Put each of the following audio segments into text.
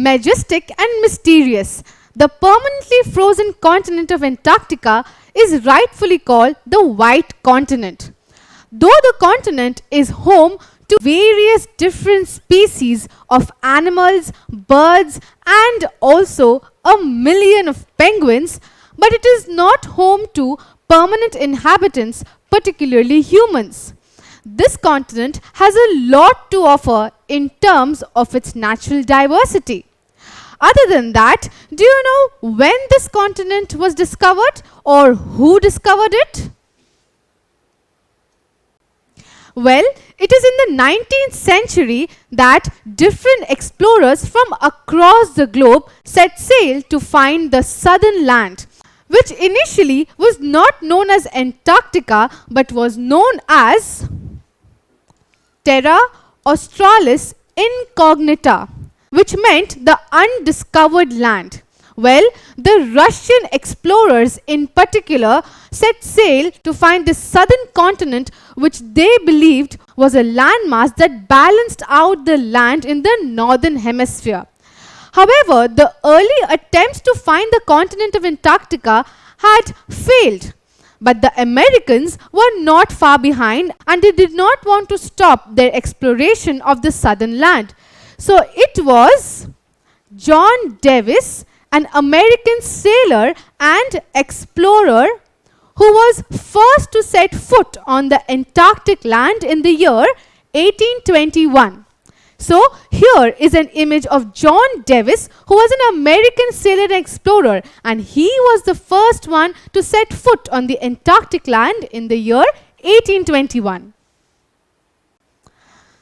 Majestic and mysterious, the permanently frozen continent of Antarctica is rightfully called the White Continent. Though the continent is home to various different species of animals, birds, and also a million of penguins, but it is not home to permanent inhabitants, particularly humans. This continent has a lot to offer in terms of its natural diversity. Other than that, do you know when this continent was discovered or who discovered it? Well, it is in the 19th century that different explorers from across the globe set sail to find the southern land, which initially was not known as Antarctica but was known as Terra Australis Incognita, which meant the undiscovered land. Well, the Russian explorers in particular set sail to find the southern continent, which they believed was a landmass that balanced out the land in the northern hemisphere. However, the early attempts to find the continent of Antarctica had failed. But the Americans were not far behind and they did not want to stop their exploration of the southern land. So it was John Davis, an American sailor and explorer, who was first to set foot on the Antarctic land in the year 1821. So here is an image of John Davis, who was an American sailor and explorer, and he was the first one to set foot on the Antarctic land in the year 1821.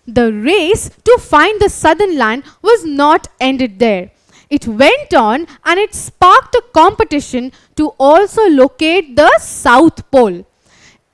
The race to find the southern land was not ended there. It went on and it sparked a competition to also locate the South Pole.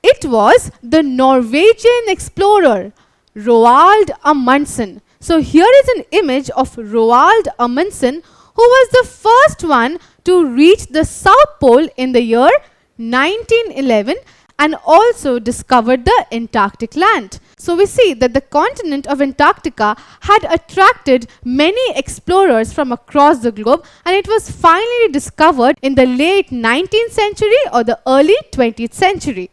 It was the Norwegian explorer Roald Amundsen. So here is an image of Roald Amundsen, who was the first one to reach the South Pole in the year 1911 and also discovered the Antarctic land. So we see that the continent of Antarctica had attracted many explorers from across the globe, and it was finally discovered in the late 19th century or the early 20th century.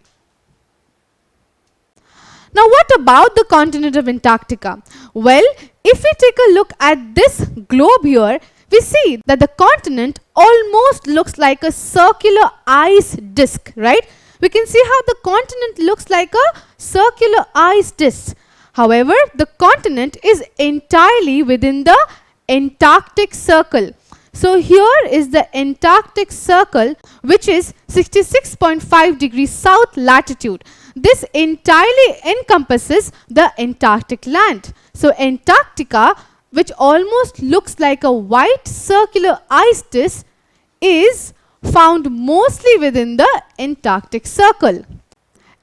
Now what about the continent of Antarctica? Well, if we take a look at this globe here, we see that the continent almost looks like a circular ice disk, right? We can see how the continent looks like a circular ice disk. However, the continent is entirely within the Antarctic Circle. So here is the Antarctic Circle, which is 66.5 degrees south latitude. This entirely encompasses the Antarctic land. So Antarctica, which almost looks like a white circular ice disk, is found mostly within the Antarctic Circle.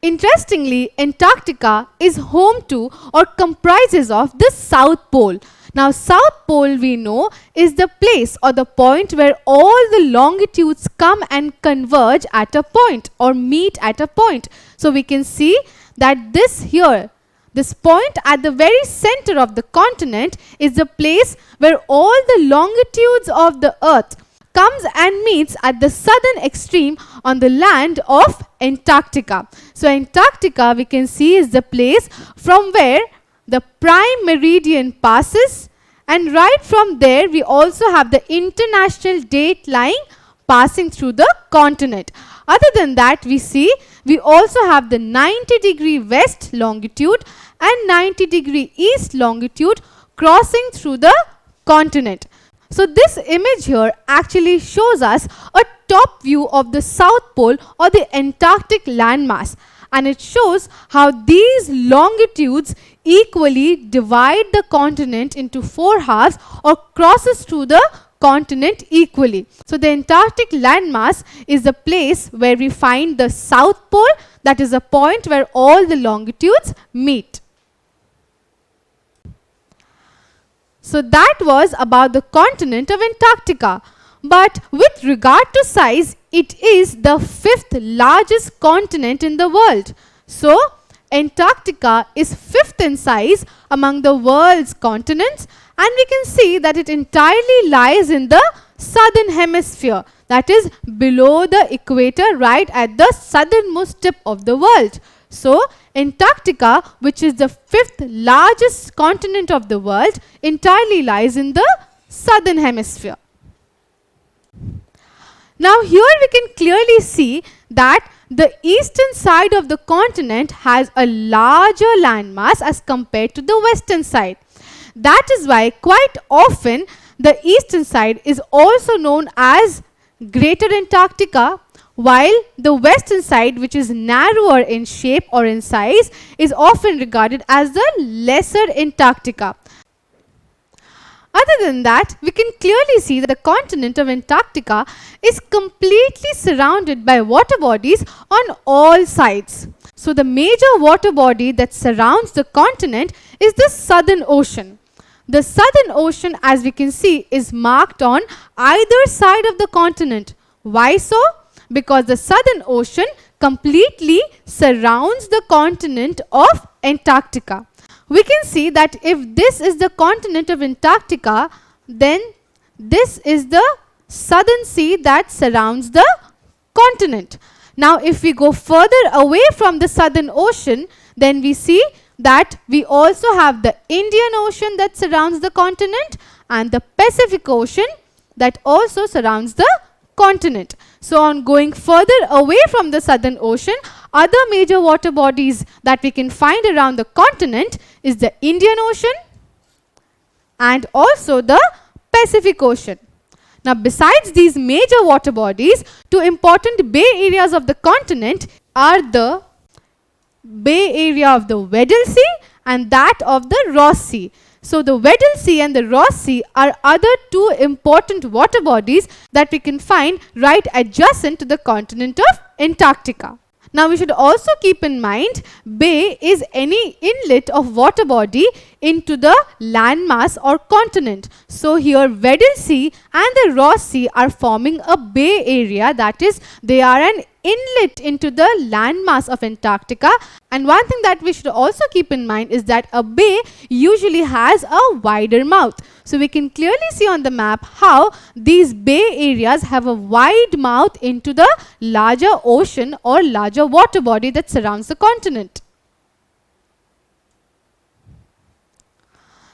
Interestingly, Antarctica is home to or comprises of the South Pole. Now, South Pole, we know, is the place or the point where all the longitudes come and converge at a point or meet at a point. So we can see that this here, this point at the very center of the continent, is the place where all the longitudes of the Earth comes and meets at the southern extreme on the land of Antarctica. So Antarctica, we can see, is the place from where the prime meridian passes, and right from there we also have the international date line passing through the continent. Other than that, we also have the 90-degree west longitude and 90-degree east longitude crossing through the continent. So this image here actually shows us a top view of the South Pole or the Antarctic landmass, and it shows how these longitudes equally divide the continent into 4 halves or crosses through the continent equally. So the Antarctic landmass is the place where we find the South Pole, that is a point where all the longitudes meet. So that was about the continent of Antarctica. But with regard to size, it is the 5th largest continent in the world. So Antarctica is 5th in size among the world's continents, and we can see that it entirely lies in the southern hemisphere, that is below the equator, right at the southernmost tip of the world. So Antarctica, which is the 5th largest continent of the world, entirely lies in the southern hemisphere. Now here we can clearly see that the eastern side of the continent has a larger landmass as compared to the western side. That is why quite often the eastern side is also known as Greater Antarctica, while the western side, which is narrower in shape or in size, is often regarded as the Lesser Antarctica. Other than that, we can clearly see that the continent of Antarctica is completely surrounded by water bodies on all sides. So the major water body that surrounds the continent is the Southern Ocean. The Southern Ocean, as we can see, is marked on either side of the continent. Why so? Because the Southern Ocean completely surrounds the continent of Antarctica. We can see that if this is the continent of Antarctica, then this is the southern sea that surrounds the continent. Now if we go further away from the Southern Ocean, then we see that we also have the Indian Ocean that surrounds the continent and the Pacific Ocean that also surrounds the continent. So on going further away from the Southern Ocean, other major water bodies that we can find around the continent is the Indian Ocean and also the Pacific Ocean. Now besides these major water bodies, two important bay areas of the continent are the Bay Area of the Weddell Sea and that of the Ross Sea. So the Weddell Sea and the Ross Sea are other two important water bodies that we can find right adjacent to the continent of Antarctica. Now we should also keep in mind, bay is any inlet of water body into the landmass or continent. So here Weddell Sea and the Ross Sea are forming a bay area, that is they are an inlet into the landmass of Antarctica. And one thing that we should also keep in mind is that a bay usually has a wider mouth. So we can clearly see on the map how these bay areas have a wide mouth into the larger ocean or larger water body that surrounds the continent.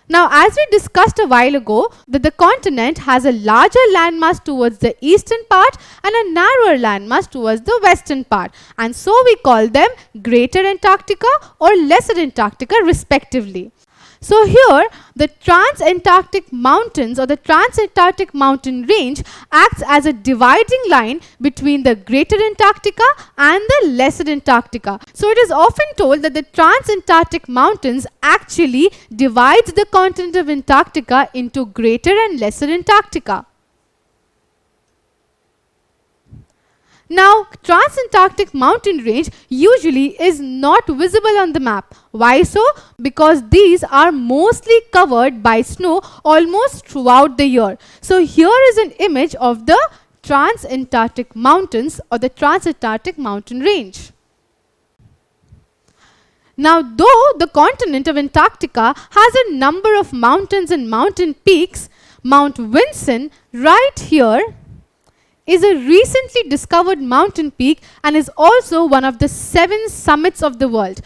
Now as we discussed a while ago, that the continent has a larger landmass towards the eastern part and a narrower landmass towards the western part, and so we call them Greater Antarctica or Lesser Antarctica respectively. So here the Trans-Antarctic Mountains or the Trans-Antarctic Mountain Range acts as a dividing line between the Greater Antarctica and the Lesser Antarctica. So it is often told that the Trans-Antarctic Mountains actually divides the continent of Antarctica into Greater and Lesser Antarctica. Now, Trans-Antarctic Mountain Range usually is not visible on the map. Why so? Because these are mostly covered by snow almost throughout the year. So here is an image of the Trans-Antarctic Mountains or the Trans-Antarctic Mountain Range. Now, though the continent of Antarctica has a number of mountains and mountain peaks, Mount Vinson right here is a recently discovered mountain peak and is also one of the 7 summits of the world,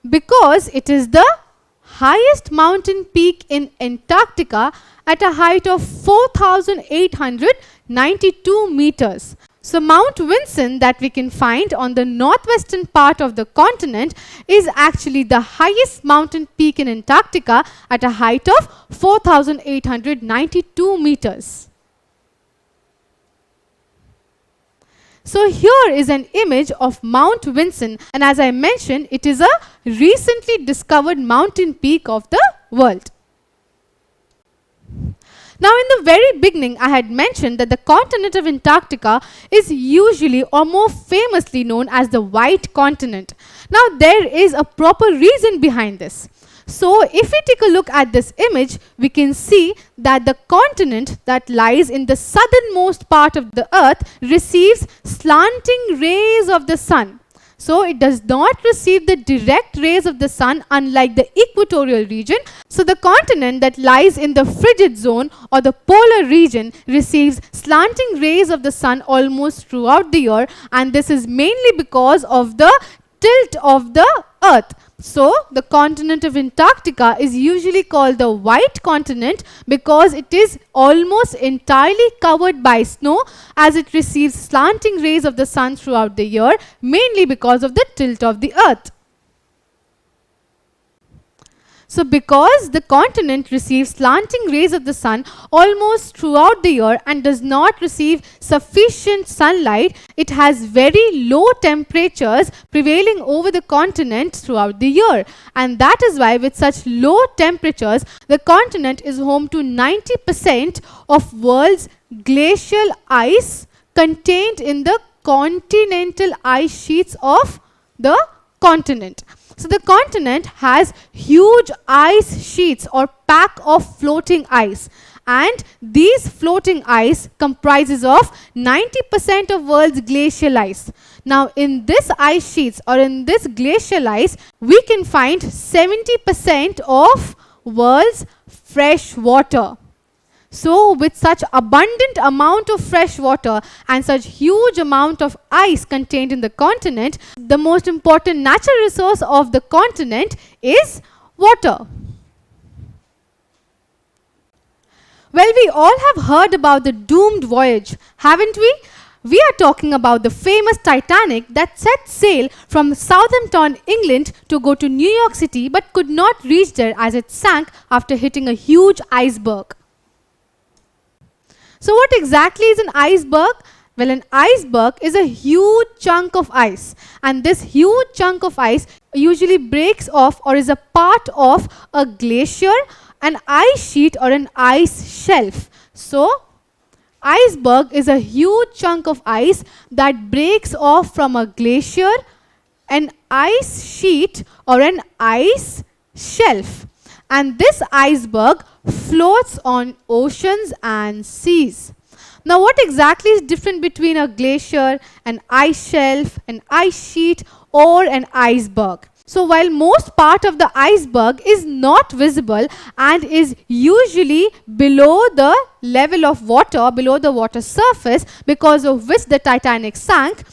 because it is the highest mountain peak in Antarctica at a height of 4,892 meters. So Mount Vinson that we can find on the northwestern part of the continent is actually the highest mountain peak in Antarctica at a height of 4,892 meters. So here is an image of Mount Vinson, and as I mentioned, it is a recently discovered mountain peak of the world. Now in the very beginning, I had mentioned that the continent of Antarctica is usually or more famously known as the White Continent. Now there is a proper reason behind this. So if we take a look at this image, we can see that the continent that lies in the southernmost part of the earth receives slanting rays of the sun. So it does not receive the direct rays of the sun, unlike the equatorial region. So the continent that lies in the frigid zone or the polar region receives slanting rays of the sun almost throughout the year, and this is mainly because of the tilt of the earth. So the continent of Antarctica is usually called the white continent because it is almost entirely covered by snow, as it receives slanting rays of the sun throughout the year, mainly because of the tilt of the earth. So because the continent receives slanting rays of the sun almost throughout the year and does not receive sufficient sunlight, it has very low temperatures prevailing over the continent throughout the year. And that is why, with such low temperatures, the continent is home to 90% of world's glacial ice contained in the continental ice sheets of the continent. So the continent has huge ice sheets or pack of floating ice, and these floating ice comprises of 90% of world's glacial ice. Now in this ice sheets or in this glacial ice, we can find 70% of world's fresh water. So with such abundant amount of fresh water and such huge amount of ice contained in the continent, the most important natural resource of the continent is water. Well, we all have heard about the doomed voyage, haven't we? We are talking about the famous Titanic that set sail from Southampton, England to go to New York City, but could not reach there as it sank after hitting a huge iceberg. So what exactly is an iceberg? Well, an iceberg is a huge chunk of ice, and this huge chunk of ice usually breaks off or is a part of a glacier, an ice sheet or an ice shelf. So iceberg is a huge chunk of ice that breaks off from a glacier, an ice sheet or an ice shelf. And this iceberg floats on oceans and seas. Now what exactly is different between a glacier, an ice shelf, an ice sheet or an iceberg? So while most part of the iceberg is not visible and is usually below the level of water, below the water surface, because of which the Titanic sank,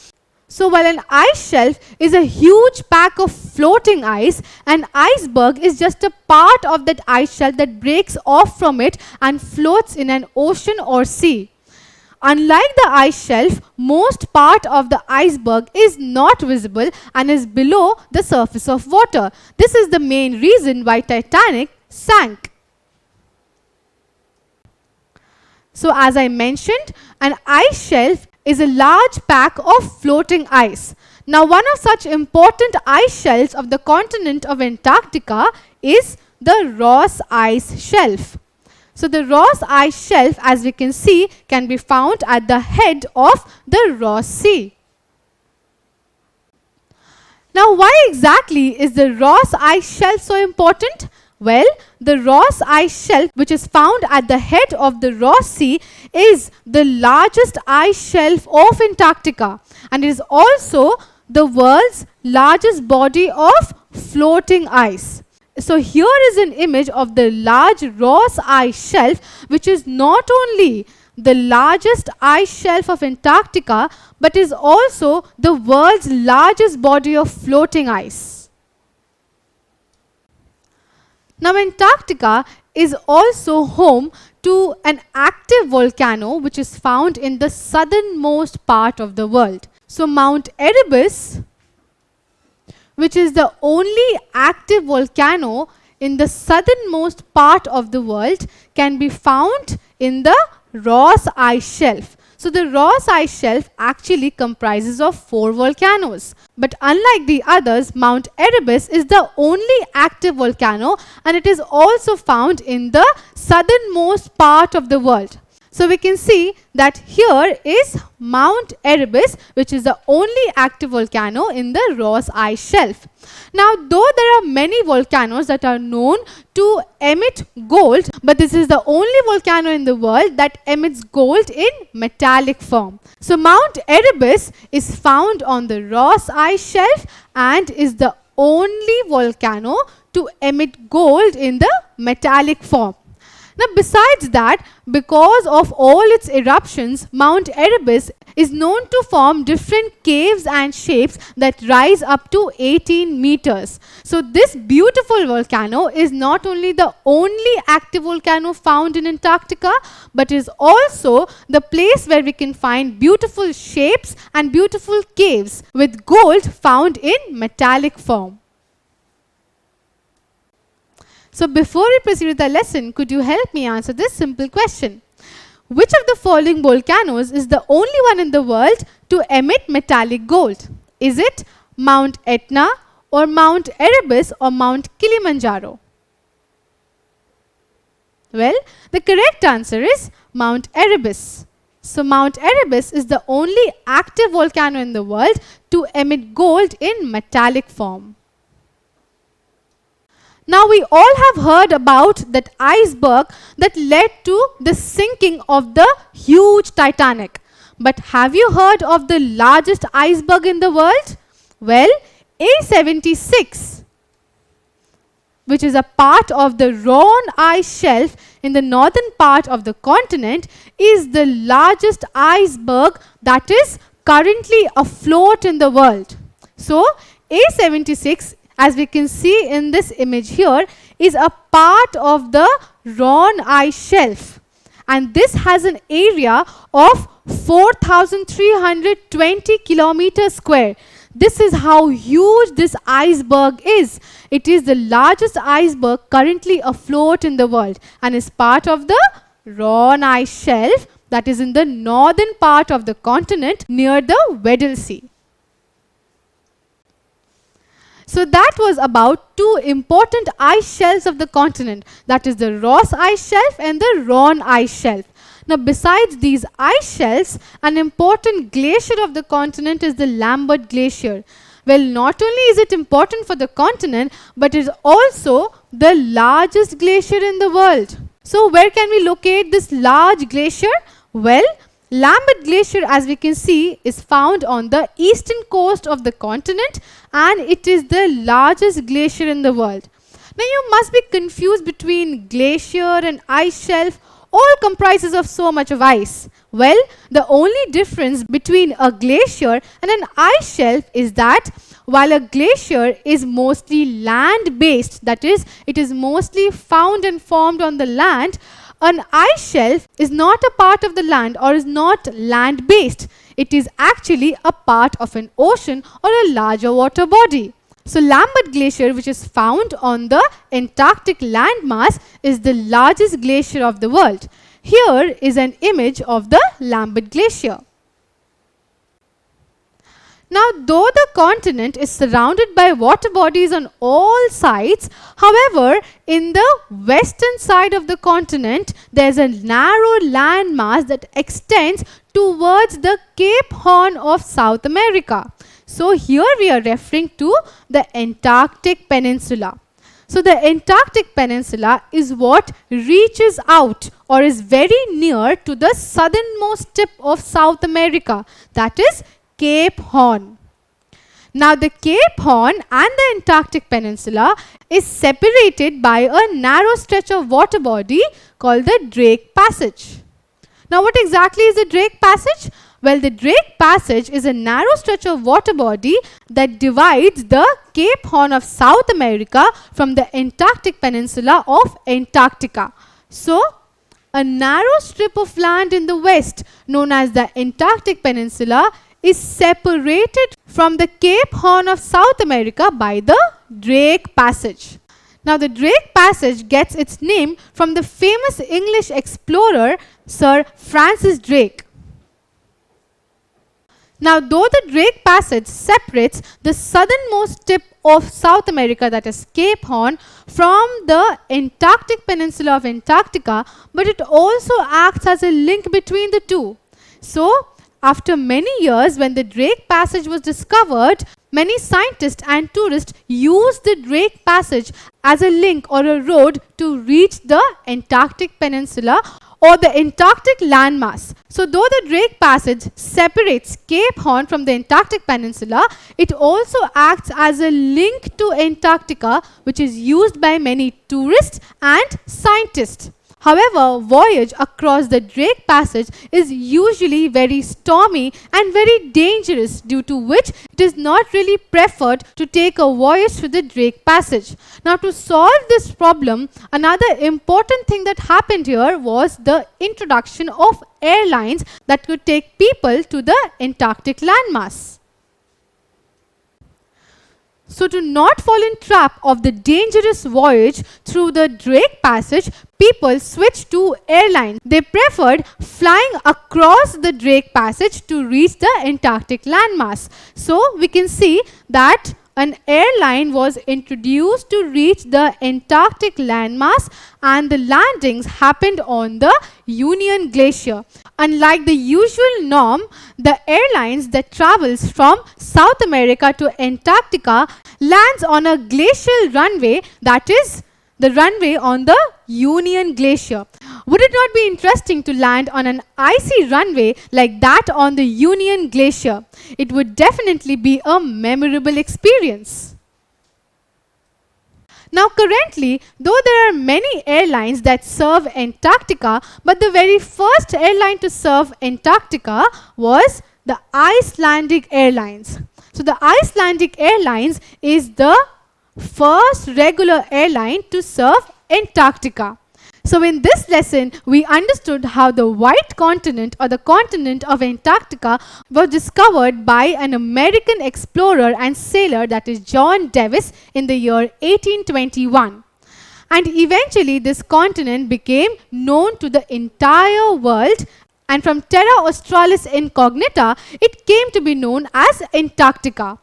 so while an ice shelf is a huge pack of floating ice, an iceberg is just a part of that ice shelf that breaks off from it and floats in an ocean or sea. Unlike the ice shelf, most part of the iceberg is not visible and is below the surface of water. This is the main reason why Titanic sank. So as I mentioned, an ice shelf is a large pack of floating ice. Now one of such important ice shelves of the continent of Antarctica is the Ross Ice Shelf. So the Ross Ice Shelf, as we can see, can be found at the head of the Ross Sea. Now why exactly is the Ross Ice Shelf so important? Well, the Ross Ice Shelf, which is found at the head of the Ross Sea, is the largest ice shelf of Antarctica, and it is also the world's largest body of floating ice. So here is an image of the large Ross Ice Shelf, which is not only the largest ice shelf of Antarctica, but is also the world's largest body of floating ice. Now Antarctica is also home to an active volcano which is found in the southernmost part of the world. So Mount Erebus, which is the only active volcano in the southernmost part of the world, can be found in the Ross Ice Shelf. So the Ross Ice Shelf actually comprises of 4 volcanoes. But unlike the others, Mount Erebus is the only active volcano, and it is also found in the southernmost part of the world. So we can see that here is Mount Erebus, which is the only active volcano in the Ross Ice Shelf. Now, though there are many volcanoes that are known to emit gold, but this is the only volcano in the world that emits gold in metallic form. So Mount Erebus is found on the Ross Ice Shelf and is the only volcano to emit gold in the metallic form. Now, besides that, because of all its eruptions, Mount Erebus is known to form different caves and shapes that rise up to 18 meters. So this beautiful volcano is not only the only active volcano found in Antarctica, but is also the place where we can find beautiful shapes and beautiful caves with gold found in metallic form. So before we proceed with the lesson, could you help me answer this simple question? Which of the following volcanoes is the only one in the world to emit metallic gold? Is it Mount Etna or Mount Erebus or Mount Kilimanjaro? Well, the correct answer is Mount Erebus. So Mount Erebus is the only active volcano in the world to emit gold in metallic form. Now, we all have heard about that iceberg that led to the sinking of the huge Titanic. But have you heard of the largest iceberg in the world? Well, A76, which is a part of the Ross Ice Shelf in the northern part of the continent, is the largest iceberg that is currently afloat in the world. So, A76, as we can see in this image here, is a part of the Ross Ice Shelf, and this has an area of 4,320 kilometers square. This is how huge this iceberg is. It is the largest iceberg currently afloat in the world and is part of the Ross Ice Shelf that is in the northern part of the continent near the Weddell Sea. So that was about two important ice shelves of the continent, that is the Ross Ice Shelf and the Ross Ice Shelf. Now, besides these ice shelves, an important glacier of the continent is the Lambert Glacier. Well, not only is it important for the continent, but it is also the largest glacier in the world. So where can we locate this large glacier? Well, Lambert Glacier, as we can see, is found on the eastern coast of the continent, and it is the largest glacier in the world. Now, you must be confused between glacier and ice shelf. All comprises of so much of ice. Well, the only difference between a glacier and an ice shelf is that while a glacier is mostly land-based, that is, it is mostly found and formed on the land, an ice shelf is not a part of the land or is not land-based. It is actually a part of an ocean or a larger water body. So Lambert Glacier, which is found on the Antarctic landmass, is the largest glacier of the world. Here is an image of the Lambert Glacier. Now, though the continent is surrounded by water bodies on all sides, however, in the western side of the continent, there is a narrow landmass that extends towards the Cape Horn of South America. So, here we are referring to the Antarctic Peninsula. So, the Antarctic Peninsula is what reaches out or is very near to the southernmost tip of South America, that is Cape Horn. Now, the Cape Horn and the Antarctic Peninsula is separated by a narrow stretch of water body called the Drake Passage. Now, what exactly is the Drake Passage? Well, the Drake Passage is a narrow stretch of water body that divides the Cape Horn of South America from the Antarctic Peninsula of Antarctica. So, a narrow strip of land in the west, known as the Antarctic Peninsula, is separated from the Cape Horn of South America by the Drake Passage. Now, the Drake Passage gets its name from the famous English explorer Sir Francis Drake. Now, though the Drake Passage separates the southernmost tip of South America, that is Cape Horn, from the Antarctic Peninsula of Antarctica, but it also acts as a link between the two. So, after many years, when the Drake Passage was discovered, many scientists and tourists used the Drake Passage as a link or a road to reach the Antarctic Peninsula or the Antarctic landmass. So though the Drake Passage separates Cape Horn from the Antarctic Peninsula, it also acts as a link to Antarctica, which is used by many tourists and scientists. However, voyage across the Drake Passage is usually very stormy and very dangerous, due to which it is not really preferred to take a voyage through the Drake Passage. Now, to solve this problem, another important thing that happened here was the introduction of airlines that could take people to the Antarctic landmass. So to not fall in trap of the dangerous voyage through the Drake Passage, people switched to airlines. They preferred flying across the Drake Passage to reach the Antarctic landmass. So we can see that an airline was introduced to reach the Antarctic landmass, and the landings happened on the Union Glacier. Unlike the usual norm, the airlines that travels from South America to Antarctica lands on a glacial runway, that is the runway on the Union Glacier. Would it not be interesting to land on an icy runway like that on the Union Glacier? It would definitely be a memorable experience. Now currently, though there are many airlines that serve Antarctica, but the very first airline to serve Antarctica was the Icelandic Airlines. So the Icelandic Airlines is the first regular airline to serve Antarctica. So in this lesson, we understood how the white continent or the continent of Antarctica was discovered by an American explorer and sailor, that is John Davis, in the year 1821. And eventually this continent became known to the entire world, and from Terra Australis Incognita, it came to be known as Antarctica.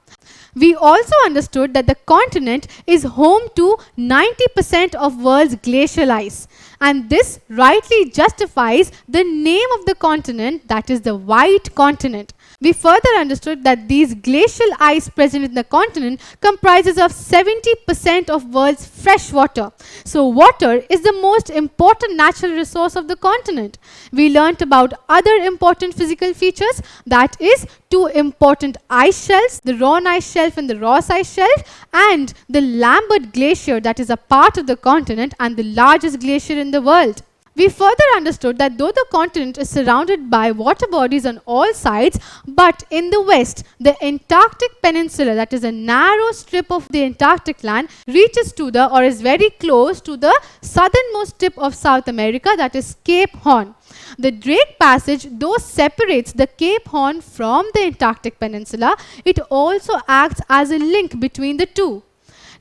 We also understood that the continent is home to 90% of world's glacial ice, and this rightly justifies the name of the continent, that is the white continent. We further understood that these glacial ice present in the continent comprises of 70% of world's fresh water. So water is the most important natural resource of the continent. We learnt about other important physical features, that is two important ice shelves, the Roan ice shelf and the Ross ice shelf, and the Lambert Glacier, that is a part of the continent and the largest glacier in the world. We further understood that though the continent is surrounded by water bodies on all sides, but in the west, the Antarctic Peninsula, that is a narrow strip of the Antarctic land, reaches to the or is very close to the southernmost tip of South America, that is Cape Horn. The Drake Passage, though separates the Cape Horn from the Antarctic Peninsula, it also acts as a link between the two.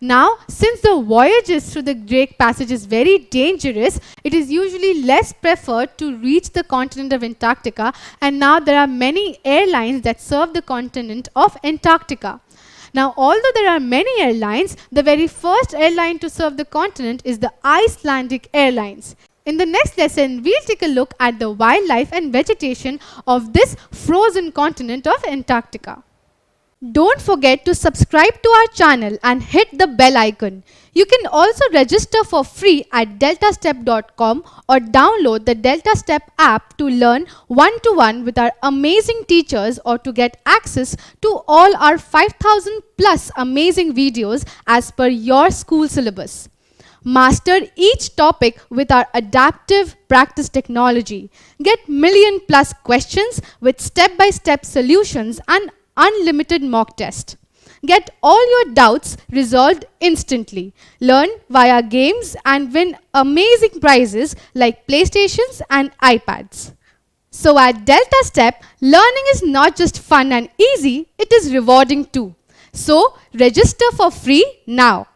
Now, since the voyages through the Drake Passage is very dangerous, it is usually less preferred to reach the continent of Antarctica, and now there are many airlines that serve the continent of Antarctica. Now, although there are many airlines, the very first airline to serve the continent is the Icelandic Airlines. In the next lesson, we'll take a look at the wildlife and vegetation of this frozen continent of Antarctica. Don't forget to subscribe to our channel and hit the bell icon. You can also register for free at DeltaStep.com or download the DeltaStep app to learn one-to-one with our amazing teachers, or to get access to all our 5,000 plus amazing videos as per your school syllabus. Master each topic with our adaptive practice technology. Get million plus questions with step-by-step solutions and unlimited mock test. Get all your doubts resolved instantly. Learn via games and win amazing prizes like PlayStations and iPads. So at DeltaStep, learning is not just fun and easy, it is rewarding too. So register for free now.